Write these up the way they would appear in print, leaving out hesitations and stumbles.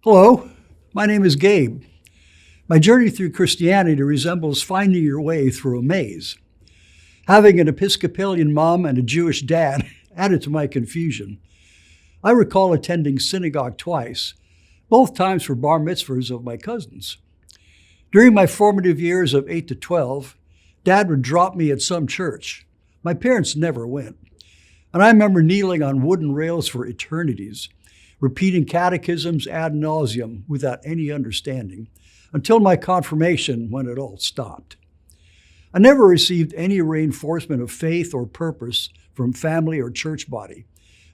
Hello, my name is Gabe. My journey through Christianity resembles finding your way through a maze. Having an Episcopalian mom and a Jewish dad added to my confusion. I recall attending synagogue twice, both times for bar mitzvahs of my cousins. During my formative years of 8 to 12, Dad would drop me at some church. My parents never went. And I remember kneeling on wooden rails for eternities, repeating catechisms ad nauseum without any understanding, until my confirmation when it all stopped. I never received any reinforcement of faith or purpose from family or church body.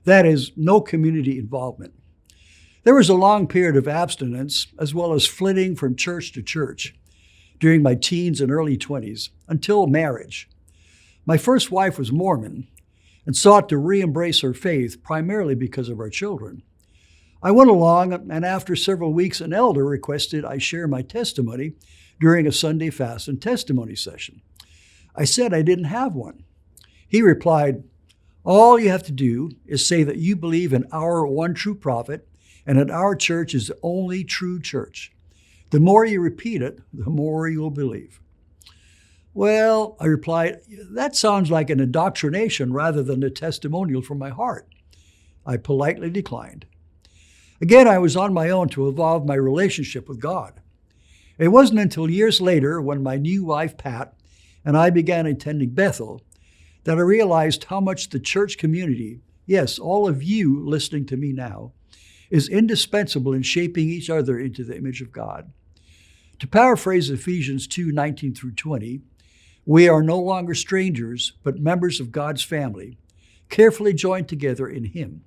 That is, no community involvement. There was a long period of abstinence as well as flitting from church to church during my teens and early 20s until marriage. My first wife was Mormon and sought to re-embrace her faith primarily because of our children. I went along, and after several weeks, an elder requested I share my testimony during a Sunday fast and testimony session. I said I didn't have one. He replied, "All you have to do is say that you believe in our one true prophet and that our church is the only true church. The more you repeat it, the more you'll believe." "Well," I replied, "that sounds like an indoctrination rather than a testimonial from my heart." I politely declined. Again, I was on my own to evolve my relationship with God. It wasn't until years later, when my new wife, Pat, and I began attending Bethel, that I realized how much the church community, yes, all of you listening to me now, is indispensable in shaping each other into the image of God. To paraphrase Ephesians 2:19 through 20, we are no longer strangers, but members of God's family, carefully joined together in Him.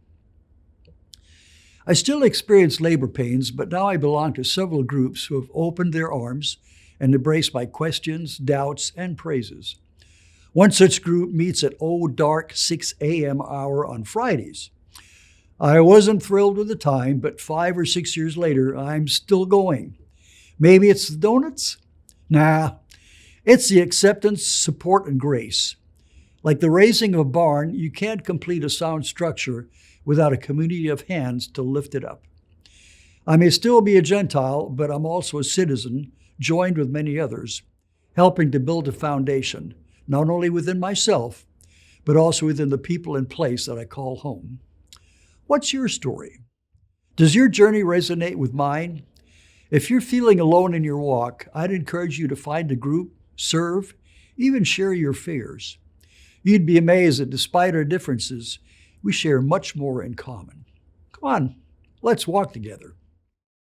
I still experience labor pains, but now I belong to several groups who have opened their arms and embraced my questions, doubts, and praises. One such group meets at dark 6 a.m. hour on Fridays. I wasn't thrilled with the time, but 5 or 6 years later, I'm still going. Maybe it's the donuts? Nah, it's the acceptance, support, and grace. Like the raising of a barn, you can't complete a sound structure without a community of hands to lift it up. I may still be a Gentile, but I'm also a citizen, joined with many others, helping to build a foundation, not only within myself, but also within the people and place that I call home. What's your story? Does your journey resonate with mine? If you're feeling alone in your walk, I'd encourage you to find a group, serve, even share your fears. You'd be amazed that despite our differences, we share much more in common. Come on, let's walk together.